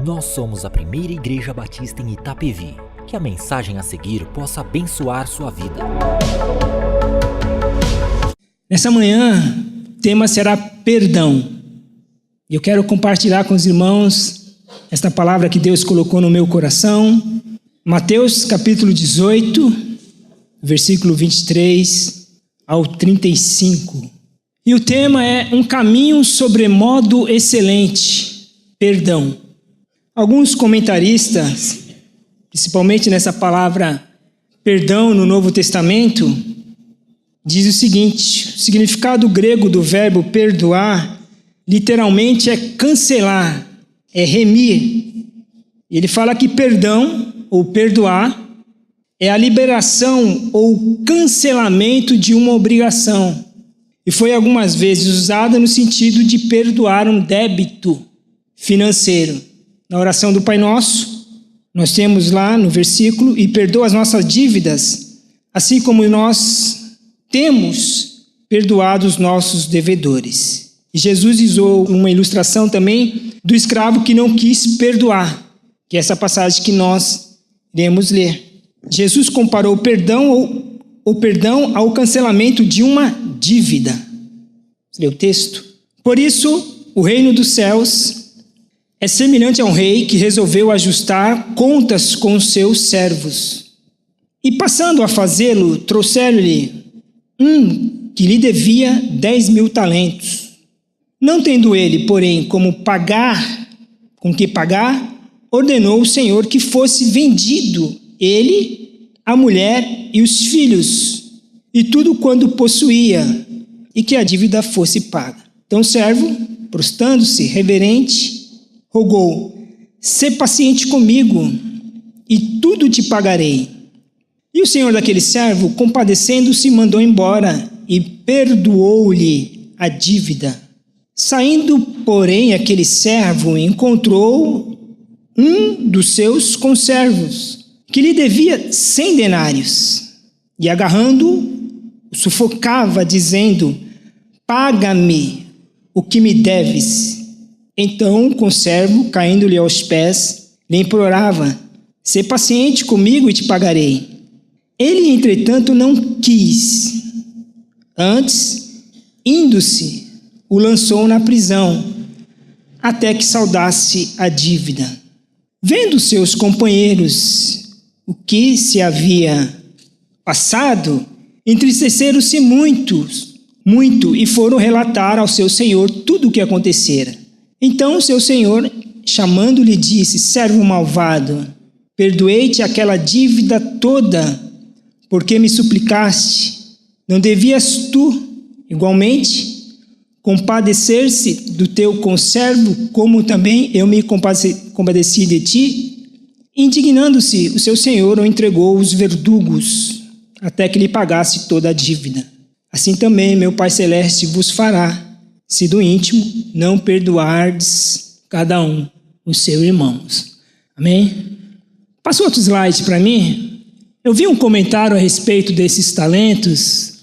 Nós somos a primeira igreja batista em Itapevi. Que a mensagem a seguir possa abençoar sua vida. Nessa manhã, o tema será perdão. E eu quero compartilhar com os irmãos esta palavra que Deus colocou no meu coração. Mateus capítulo 18, versículo 23 ao 35. E o tema é um caminho sobremodo excelente, perdão. Alguns comentaristas, principalmente nessa palavra perdão no Novo Testamento, diz o seguinte: o significado grego do verbo perdoar literalmente é cancelar, é remir. Ele fala que perdão ou perdoar é a liberação ou cancelamento de uma obrigação. E foi algumas vezes usada no sentido de perdoar um débito financeiro. Na oração do Pai Nosso, nós temos lá no versículo: e perdoa as nossas dívidas, assim como nós temos perdoado os nossos devedores. E Jesus usou uma ilustração também do escravo que não quis perdoar, que é essa passagem que nós iremos ler. Jesus comparou o perdão ao cancelamento de uma dívida. Você lê o texto? Por isso, o reino dos céus é semelhante a um rei que resolveu ajustar contas com os seus servos. E passando a fazê-lo, trouxeram-lhe um que lhe devia 10.000 talentos. Não tendo ele, porém, com que pagar, ordenou o Senhor que fosse vendido ele, a mulher e os filhos, e tudo quanto possuía, e que a dívida fosse paga. Então o servo, prostrando-se reverente, rogou: sê paciente comigo, e tudo te pagarei. E o senhor daquele servo, compadecendo-se, mandou embora, e perdoou-lhe a dívida. Saindo, porém, aquele servo encontrou um dos seus conservos, que lhe devia 100 denários, e agarrando-o, sufocava, dizendo: paga-me o que me deves. Então o conservo, caindo-lhe aos pés, lhe implorava: sê paciente comigo e te pagarei. Ele, entretanto, não quis. Antes, indo-se, o lançou na prisão, até que saldasse a dívida. Vendo seus companheiros o que se havia passado, entristeceram-se muito, e foram relatar ao seu senhor tudo o que acontecera. Então o seu senhor, chamando-lhe, disse: servo malvado, perdoei-te aquela dívida toda, porque me suplicaste. Não devias tu, igualmente, compadecer-se do teu conservo, como também eu me compadeci de ti? Indignando-se, o seu senhor o entregou aos verdugos, até que lhe pagasse toda a dívida. Assim também meu Pai Celeste vos fará, se do íntimo não perdoardes cada um os seus irmãos. Amém? Passa outro slide para mim. Eu vi um comentário a respeito desses talentos.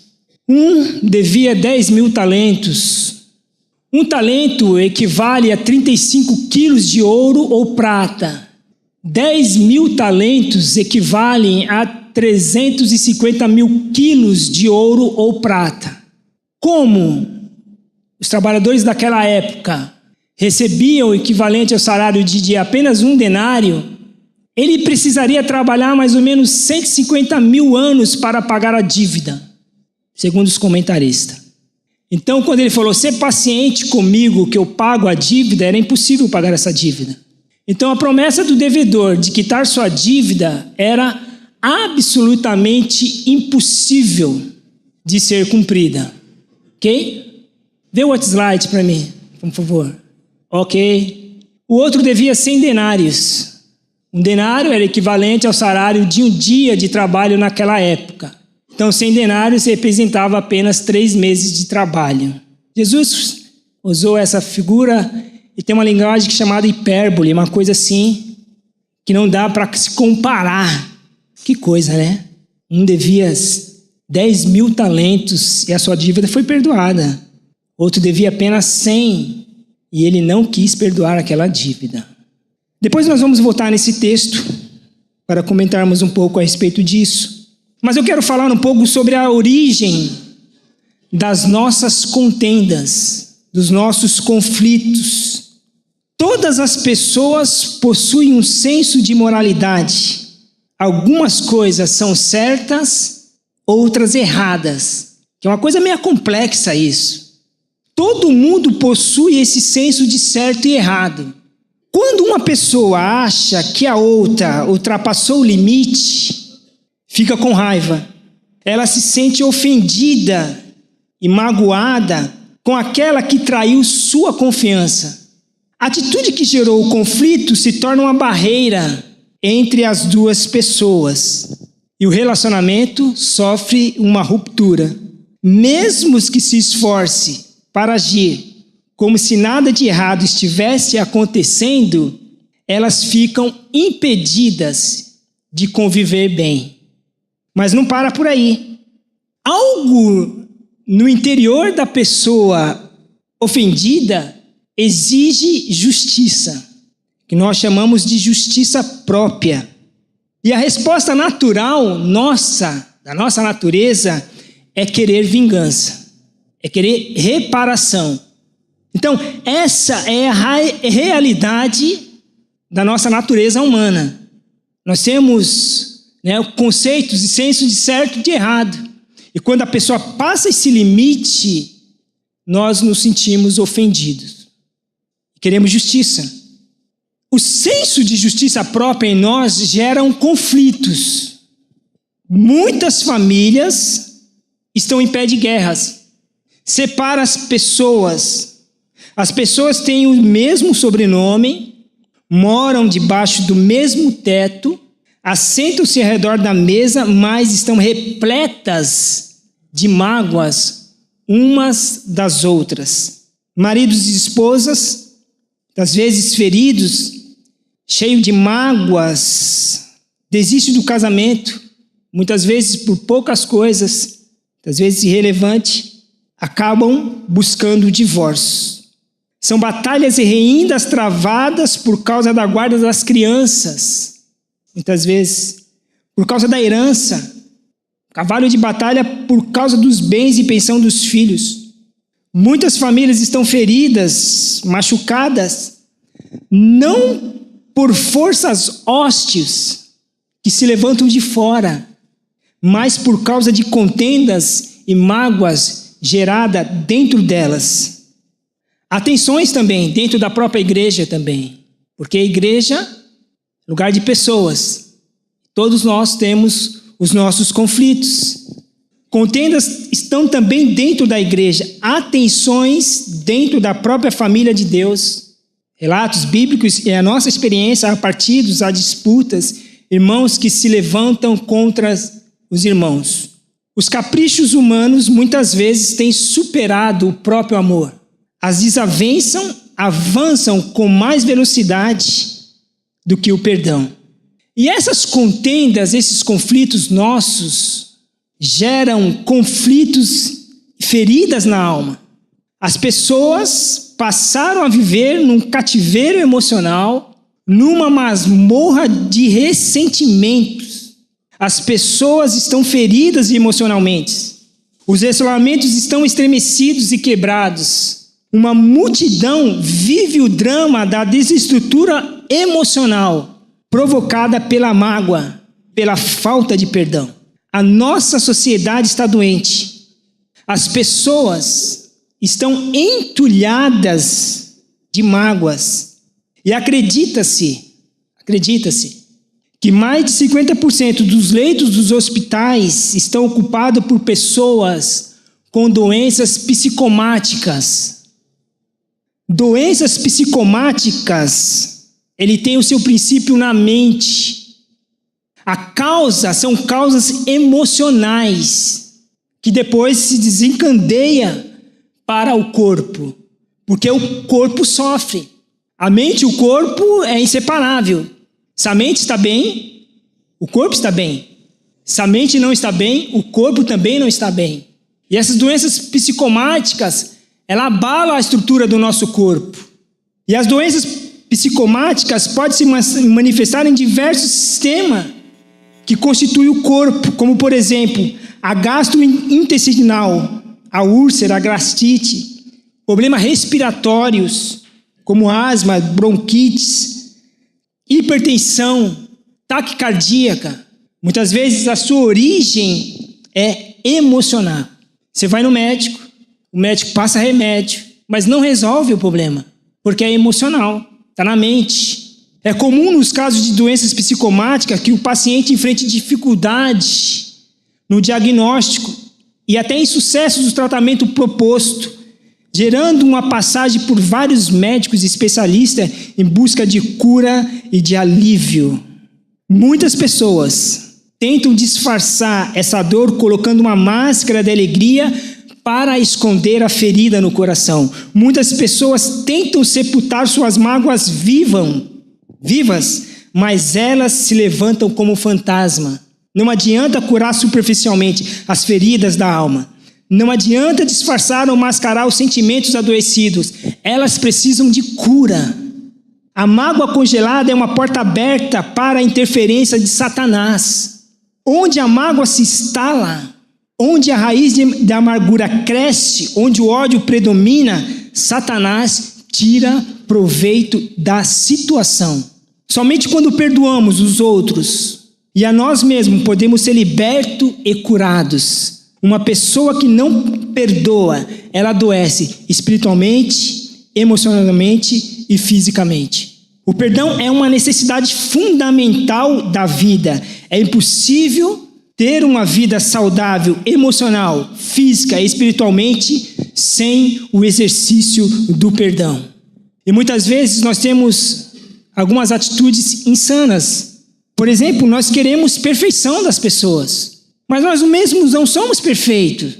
Um devia 10.000 talentos. Um talento equivale a 35 quilos de ouro ou prata. 10.000 talentos equivalem a 350.000 quilos de ouro ou prata. Como os trabalhadores daquela época recebiam o equivalente ao salário de apenas um denário, ele precisaria trabalhar mais ou menos 150.000 anos para pagar a dívida, segundo os comentaristas. Então, quando ele falou: sê paciente comigo que eu pago a dívida, era impossível pagar essa dívida. Então, a promessa do devedor de quitar sua dívida era absolutamente impossível de ser cumprida. Ok? Dê o outro slide para mim, por favor. Ok. O outro devia 100 denários. Um denário era equivalente ao salário de um dia de trabalho naquela época. Então, 100 denários representava apenas 3 meses de trabalho. Jesus usou essa figura e tem uma linguagem chamada hipérbole, uma coisa assim que não dá para se comparar. Que coisa, né? Um devia 10.000 talentos e a sua dívida foi perdoada. Outro devia apenas 100 e ele não quis perdoar aquela dívida. Depois nós vamos voltar nesse texto para comentarmos um pouco a respeito disso. Mas eu quero falar um pouco sobre a origem das nossas contendas, dos nossos conflitos. Todas as pessoas possuem um senso de moralidade. Algumas coisas são certas, outras erradas. Que é uma coisa meio complexa isso. Todo mundo possui esse senso de certo e errado. Quando uma pessoa acha que a outra ultrapassou o limite, fica com raiva. Ela se sente ofendida e magoada com aquela que traiu sua confiança. A atitude que gerou o conflito se torna uma barreira entre as duas pessoas e o relacionamento sofre uma ruptura. Mesmo que se esforce para agir como se nada de errado estivesse acontecendo, elas ficam impedidas de conviver bem. Mas não para por aí. Algo no interior da pessoa ofendida exige justiça, que nós chamamos de justiça própria. E a resposta natural da nossa natureza, é querer vingança, é querer reparação. Então, essa é a realidade da nossa natureza humana. Nós temos conceitos e senso de certo e de errado. E quando a pessoa passa esse limite, nós nos sentimos ofendidos. Queremos justiça. O senso de justiça própria em nós gera conflitos. Muitas famílias estão em pé de guerras. Separa as pessoas. As pessoas têm o mesmo sobrenome, moram debaixo do mesmo teto, assentam-se ao redor da mesa, mas estão repletas de mágoas umas das outras. Maridos e esposas, às vezes feridos, cheios de mágoas, desistem do casamento, muitas vezes por poucas coisas, às vezes irrelevante, acabam buscando o divórcio. São batalhas e reindas travadas por causa da guarda das crianças, muitas vezes por causa da herança, cavalo de batalha por causa dos bens e pensão dos filhos. Muitas famílias estão feridas, machucadas, não por forças hostis que se levantam de fora, mas por causa de contendas e mágoas geradas dentro delas. Há tensões também dentro da própria igreja também, porque a igreja é lugar de pessoas. Todos nós temos os nossos conflitos. Contendas estão também dentro da igreja. Há tensões dentro da própria família de Deus. Relatos bíblicos e a nossa experiência, há partidos, há disputas, irmãos que se levantam contra os irmãos. Os caprichos humanos muitas vezes têm superado o próprio amor. As desavenças avançam com mais velocidade do que o perdão. E essas contendas, esses conflitos nossos, geram conflitos, feridas na alma. As pessoas passaram a viver num cativeiro emocional, numa masmorra de ressentimentos. As pessoas estão feridas emocionalmente. Os relacionamentos estão estremecidos e quebrados. Uma multidão vive o drama da desestrutura emocional provocada pela mágoa, pela falta de perdão. A nossa sociedade está doente. As pessoas estão entulhadas de mágoas. E acredita-se que mais de 50% dos leitos dos hospitais estão ocupados por pessoas com doenças psicomáticas. Doenças psicomáticas, ele tem o seu princípio na mente. São causas emocionais, que depois se desencadeia para o corpo, porque o corpo sofre. A mente e o corpo é inseparável. Se a mente está bem, o corpo está bem. Se a mente não está bem, o corpo também não está bem. E essas doenças psicomáticas, ela abala a estrutura do nosso corpo. E as doenças psicomáticas podem se manifestar em diversos sistemas que constituem o corpo, como, por exemplo, a gastrointestinal, a úlcera, a gastrite, problemas respiratórios, como asma, bronquites, hipertensão, ataque cardíaco. Muitas vezes a sua origem é emocional. Você vai no médico, o médico passa remédio, mas não resolve o problema, porque é emocional, está na mente. É comum nos casos de doenças psicomáticas que o paciente enfrente dificuldade no diagnóstico e até insucesso do tratamento proposto, gerando uma passagem por vários médicos especialistas em busca de cura e de alívio. Muitas pessoas tentam disfarçar essa dor colocando uma máscara de alegria para esconder a ferida no coração. Muitas pessoas tentam sepultar suas mágoas vivas, mas elas se levantam como fantasma. Não adianta curar superficialmente as feridas da alma. Não adianta disfarçar ou mascarar os sentimentos adoecidos. Elas precisam de cura. A mágoa congelada é uma porta aberta para a interferência de Satanás. Onde a mágoa se instala, onde a raiz da amargura cresce, onde o ódio predomina, Satanás tira proveito da situação. Somente quando perdoamos os outros e a nós mesmos podemos ser libertos e curados. Uma pessoa que não perdoa, ela adoece espiritualmente, emocionalmente e fisicamente. O perdão é uma necessidade fundamental da vida. É impossível ter uma vida saudável, emocional, física e espiritualmente sem o exercício do perdão. E muitas vezes nós temos algumas atitudes insanas. Por exemplo, nós queremos perfeição das pessoas, mas nós mesmos não somos perfeitos.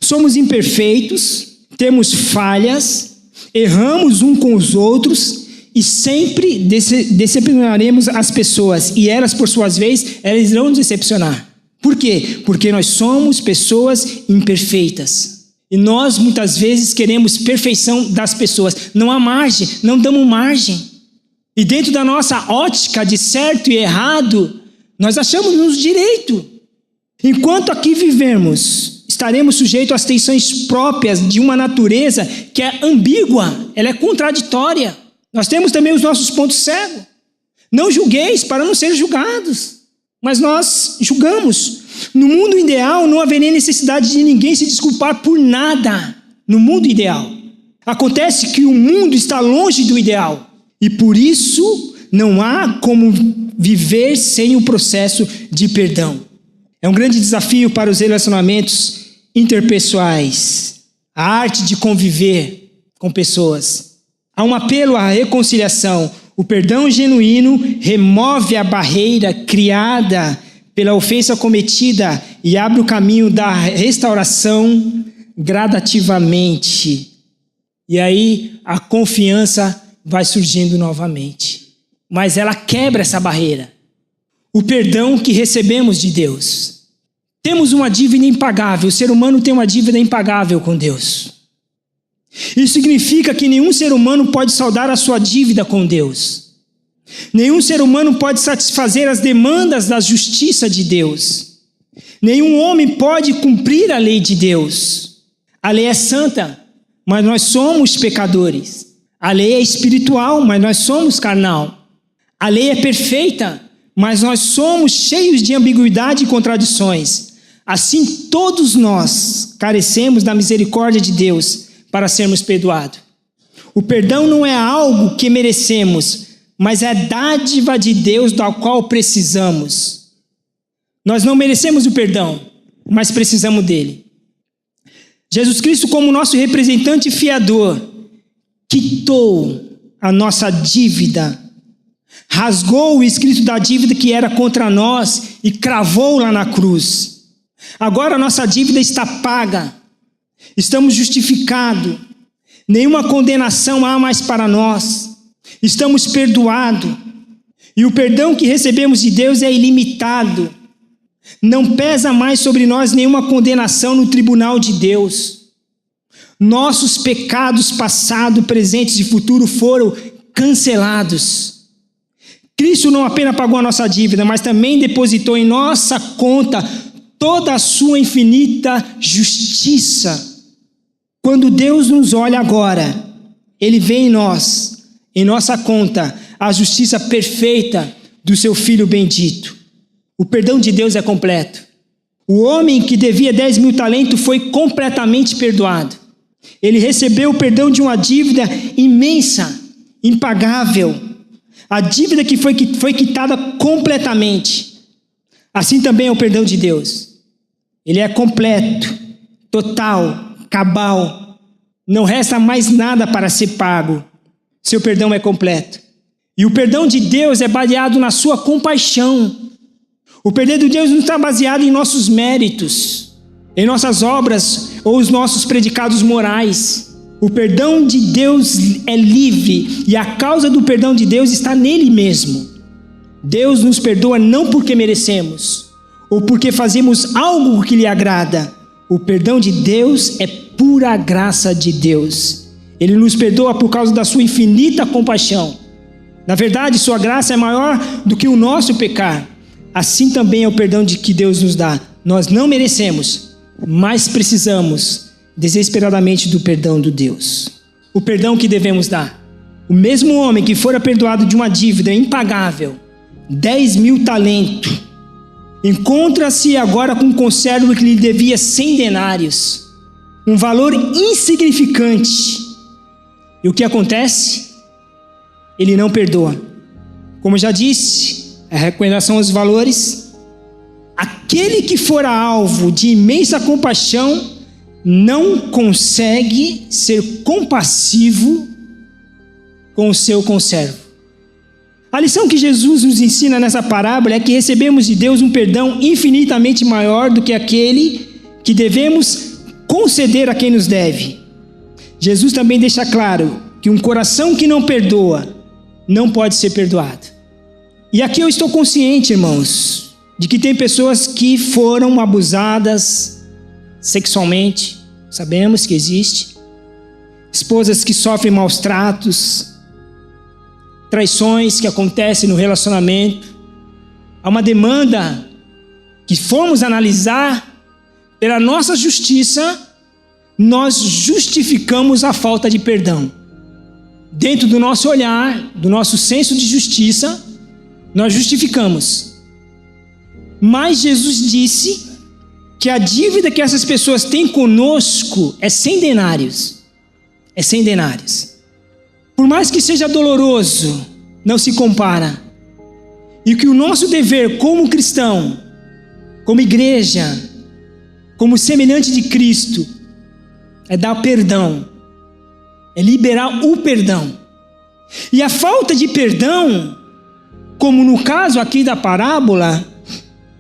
Somos imperfeitos, temos falhas, erramos uns com os outros e sempre decepcionaremos as pessoas. E elas, por sua vez, elas irão nos decepcionar. Por quê? Porque nós somos pessoas imperfeitas. E nós, muitas vezes, queremos perfeição das pessoas. Não há margem, não damos margem. E dentro da nossa ótica de certo e errado, nós achamos-nos direito. Enquanto aqui vivemos, estaremos sujeitos às tensões próprias de uma natureza que é ambígua, ela é contraditória. Nós temos também os nossos pontos cegos. Não julgueis para não ser julgados, mas nós julgamos. No mundo ideal, não haveria necessidade de ninguém se desculpar por nada. No mundo ideal. Acontece que o mundo está longe do ideal. E por isso, não há como viver sem o processo de perdão. É um grande desafio para os relacionamentos interpessoais. A arte de conviver com pessoas. Há um apelo à reconciliação. O perdão genuíno remove a barreira criada pela ofensa cometida e abre o caminho da restauração gradativamente. E aí a confiança vai surgindo novamente. Mas ela quebra essa barreira. O perdão que recebemos de Deus. Temos uma dívida impagável. O ser humano tem uma dívida impagável com Deus. Isso significa que nenhum ser humano pode saldar a sua dívida com Deus. Nenhum ser humano pode satisfazer as demandas da justiça de Deus. Nenhum homem pode cumprir a lei de Deus. A lei é santa, mas nós somos pecadores. A lei é espiritual, mas nós somos carnal. A lei é perfeita, mas nós somos cheios de ambiguidade e contradições. Assim, todos nós carecemos da misericórdia de Deus para sermos perdoados. O perdão não é algo que merecemos, mas é a dádiva de Deus da qual precisamos. Nós não merecemos o perdão, mas precisamos dele. Jesus Cristo, como nosso representante fiador, quitou a nossa dívida, rasgou o escrito da dívida que era contra nós e cravou lá na cruz. Agora a nossa dívida está paga. Estamos justificados, nenhuma condenação há mais para nós, estamos perdoados, e o perdão que recebemos de Deus é ilimitado, não pesa mais sobre nós nenhuma condenação no tribunal de Deus. Nossos pecados passado, presentes e futuro foram cancelados. Cristo não apenas pagou a nossa dívida, mas também depositou em nossa conta toda a sua infinita justiça. Quando Deus nos olha agora, Ele vê em nós, em nossa conta, a justiça perfeita do seu Filho bendito. O perdão de Deus é completo. O homem que devia 10.000 talentos foi completamente perdoado. Ele recebeu o perdão de uma dívida imensa, impagável. A dívida que foi quitada completamente. Assim também é o perdão de Deus. Ele é completo, total, cabal. Não resta mais nada para ser pago. Seu perdão é completo. E o perdão de Deus é baseado na sua compaixão. O perdão de Deus não está baseado em nossos méritos, em nossas obras ou os nossos predicados morais. O perdão de Deus é livre e a causa do perdão de Deus está nele mesmo. Deus nos perdoa não porque merecemos ou porque fazemos algo que lhe agrada. O perdão de Deus é pura graça de Deus. Ele nos perdoa por causa da sua infinita compaixão. Na verdade, sua graça é maior do que o nosso pecar. Assim também é o perdão que Deus nos dá. Nós não merecemos, mas precisamos desesperadamente do perdão de Deus. O perdão que devemos dar. O mesmo homem que fora perdoado de uma dívida impagável, 10.000 talentos, encontra-se agora com um conservo que lhe devia 100 denários, um valor insignificante. E o que acontece? Ele não perdoa. Como eu já disse, a recomendação aos valores, aquele que for alvo de imensa compaixão não consegue ser compassivo com o seu conservo. A lição que Jesus nos ensina nessa parábola é que recebemos de Deus um perdão infinitamente maior do que aquele que devemos conceder a quem nos deve. Jesus também deixa claro que um coração que não perdoa não pode ser perdoado. E aqui eu estou consciente, irmãos, de que tem pessoas que foram abusadas sexualmente, sabemos que existe, esposas que sofrem maus tratos, traições que acontecem no relacionamento. Há uma demanda que formos analisar pela nossa justiça, nós justificamos a falta de perdão. Dentro do nosso olhar, do nosso senso de justiça, nós justificamos. Mas Jesus disse que a dívida que essas pessoas têm conosco é 100 denários. É 100 denários. Por mais que seja doloroso, não se compara. E que o nosso dever como cristão, como igreja, como semelhante de Cristo, é dar perdão. É liberar o perdão. E a falta de perdão, como no caso aqui da parábola,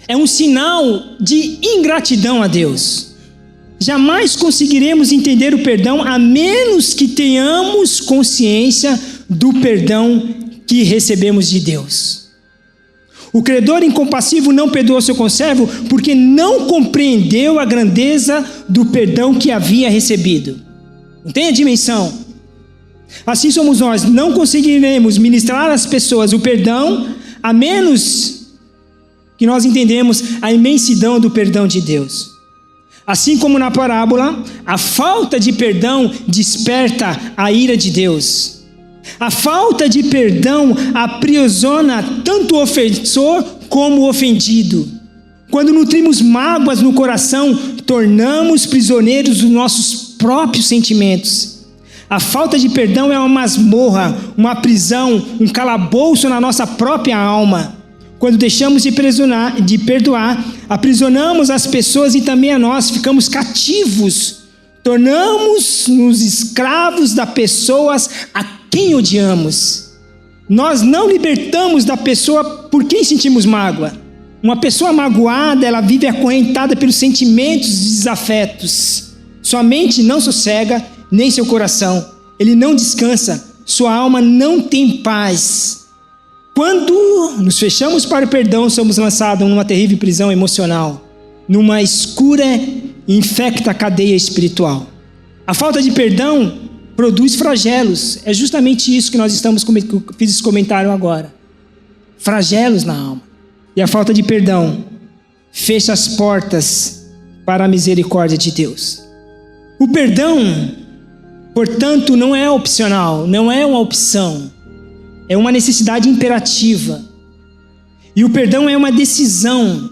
é um sinal de ingratidão a Deus. Jamais conseguiremos entender o perdão a menos que tenhamos consciência do perdão que recebemos de Deus. O credor incompassivo não perdoou seu conservo porque não compreendeu a grandeza do perdão que havia recebido. Não tem a dimensão. Assim somos nós, não conseguiremos ministrar às pessoas o perdão a menos que nós entendemos a imensidão do perdão de Deus. Assim como na parábola, a falta de perdão desperta a ira de Deus. A falta de perdão aprisiona tanto o ofensor como o ofendido. Quando nutrimos mágoas no coração, tornamos prisioneiros dos nossos próprios sentimentos. A falta de perdão é uma masmorra, uma prisão, um calabouço na nossa própria alma. Quando deixamos de perdoar, aprisionamos as pessoas e também a nós, ficamos cativos. Tornamos-nos escravos das pessoas a quem odiamos. Nós não libertamos da pessoa por quem sentimos mágoa. Uma pessoa magoada, ela vive acorrentada pelos sentimentos e desafetos. Sua mente não sossega, nem seu coração. Ele não descansa, sua alma não tem paz. Quando nos fechamos para o perdão, somos lançados numa terrível prisão emocional, numa escura e infecta cadeia espiritual. A falta de perdão produz flagelos. É justamente isso que nós estamos, que eu fiz esse comentário agora. Flagelos na alma. E a falta de perdão fecha as portas para a misericórdia de Deus. O perdão, portanto, não é opcional, não é uma opção. É uma necessidade imperativa. E o perdão é uma decisão.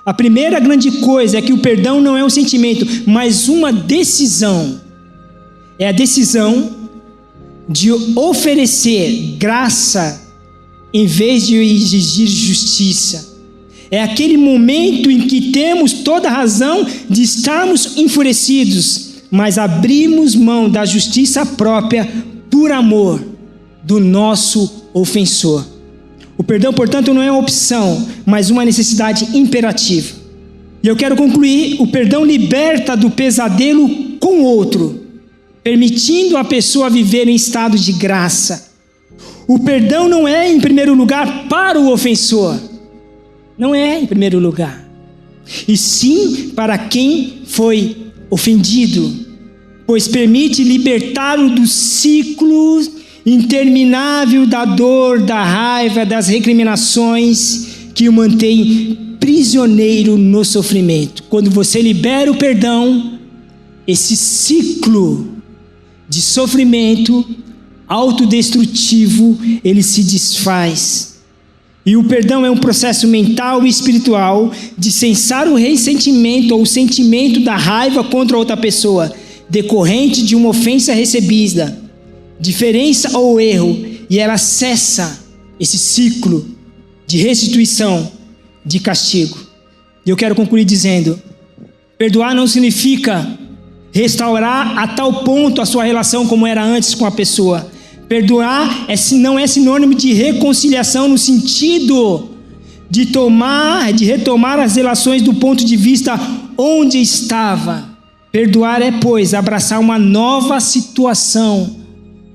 A primeira grande coisa é que o perdão não é um sentimento, mas uma decisão. É a decisão de oferecer graça em vez de exigir justiça. É aquele momento em que temos toda a razão de estarmos enfurecidos, mas abrimos mão da justiça própria por amor do nosso ofensor. O perdão, portanto, não é uma opção, mas uma necessidade imperativa. E eu quero concluir: o perdão liberta do pesadelo com o outro, permitindo a pessoa viver em estado de graça. O perdão não é, em primeiro lugar, para o ofensor. Não é, em primeiro lugar. E sim para quem foi ofendido, pois permite libertá-lo do ciclo interminável da dor, da raiva, das recriminações que o mantém prisioneiro no sofrimento. Quando você libera o perdão, esse ciclo de sofrimento autodestrutivo, ele se desfaz. E o perdão é um processo mental e espiritual de cessar o ressentimento ou o sentimento da raiva contra outra pessoa, decorrente de uma ofensa recebida, diferença ou erro, e ela cessa esse ciclo de restituição, de castigo. E eu quero concluir dizendo: perdoar não significa restaurar a tal ponto a sua relação como era antes com a pessoa. Perdoar não é sinônimo de reconciliação no sentido de retomar as relações do ponto de vista onde estava. Perdoar é, pois, abraçar uma nova situação.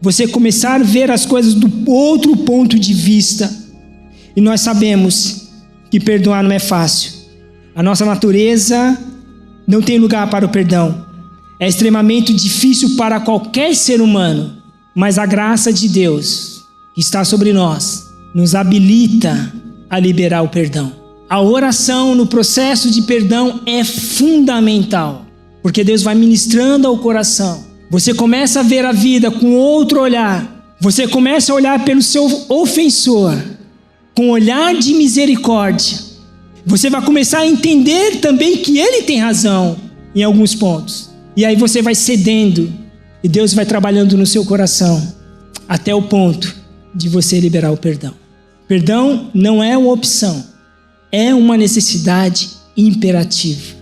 Você começar a ver as coisas do outro ponto de vista. E nós sabemos que perdoar não é fácil. A nossa natureza não tem lugar para o perdão. É extremamente difícil para qualquer ser humano. Mas a graça de Deus que está sobre nós nos habilita a liberar o perdão. A oração no processo de perdão é fundamental, porque Deus vai ministrando ao coração. Você começa a ver a vida com outro olhar. Você começa a olhar pelo seu ofensor com um olhar de misericórdia. Você vai começar a entender também que ele tem razão em alguns pontos. E aí você vai cedendo. E Deus vai trabalhando no seu coração até o ponto de você liberar o perdão. Perdão não é uma opção, é uma necessidade imperativa.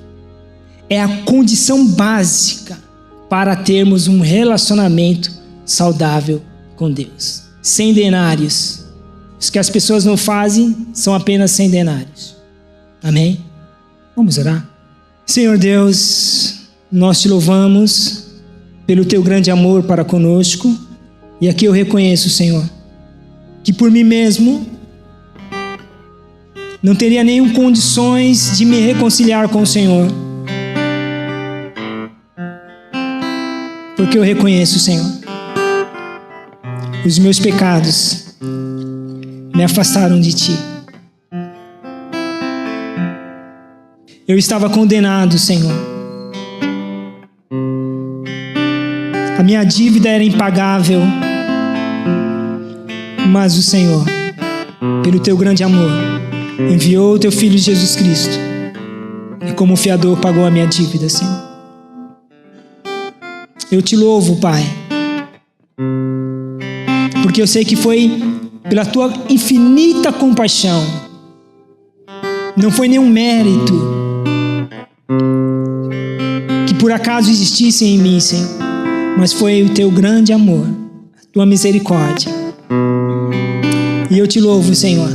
É a condição básica para termos um relacionamento saudável com Deus. 100 denários. Os que as pessoas não fazem são apenas 100 denários. Amém? Vamos orar? Senhor Deus, nós te louvamos pelo teu grande amor para conosco, e aqui eu reconheço, Senhor, que por mim mesmo não teria nenhum condições de me reconciliar com o Senhor, porque eu reconheço, Senhor, os meus pecados me afastaram de Ti. Eu estava condenado, Senhor. A minha dívida era impagável, mas o Senhor, pelo teu grande amor, enviou o teu Filho Jesus Cristo e como fiador pagou a minha dívida, Senhor. Eu te louvo, Pai, porque eu sei que foi pela tua infinita compaixão, não foi nenhum mérito que por acaso existisse em mim, Senhor, mas foi o teu grande amor, a tua misericórdia. E eu te louvo, Senhor,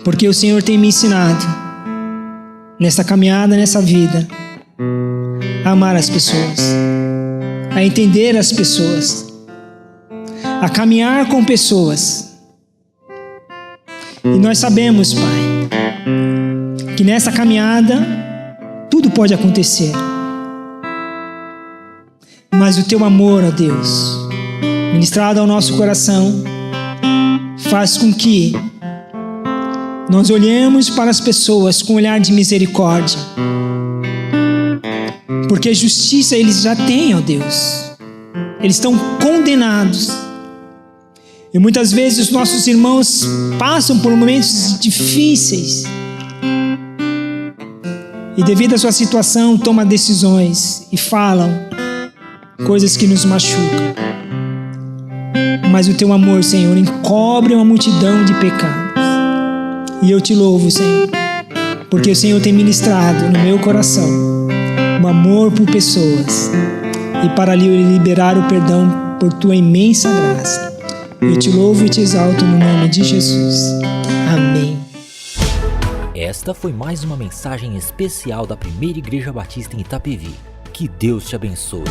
porque o Senhor tem me ensinado, nessa caminhada, nessa vida, a amar as pessoas, a entender as pessoas, a caminhar com pessoas. E nós sabemos, Pai, que nessa caminhada tudo pode acontecer. Mas o teu amor, ó Deus, ministrado ao nosso coração, faz com que nós olhemos para as pessoas com um olhar de misericórdia. Porque justiça eles já têm, ó Deus. Eles estão condenados. E muitas vezes os nossos irmãos passam por momentos difíceis. E devido à sua situação, tomam decisões e falam coisas que nos machucam. Mas o teu amor, Senhor, encobre uma multidão de pecados. E eu te louvo, Senhor, porque o Senhor tem ministrado no meu coração o amor por pessoas e para liberar o perdão por tua imensa graça. Eu te louvo e te exalto no nome de Jesus. Amém. Esta foi mais uma mensagem especial da Primeira Igreja Batista em Itapevi. Que Deus te abençoe.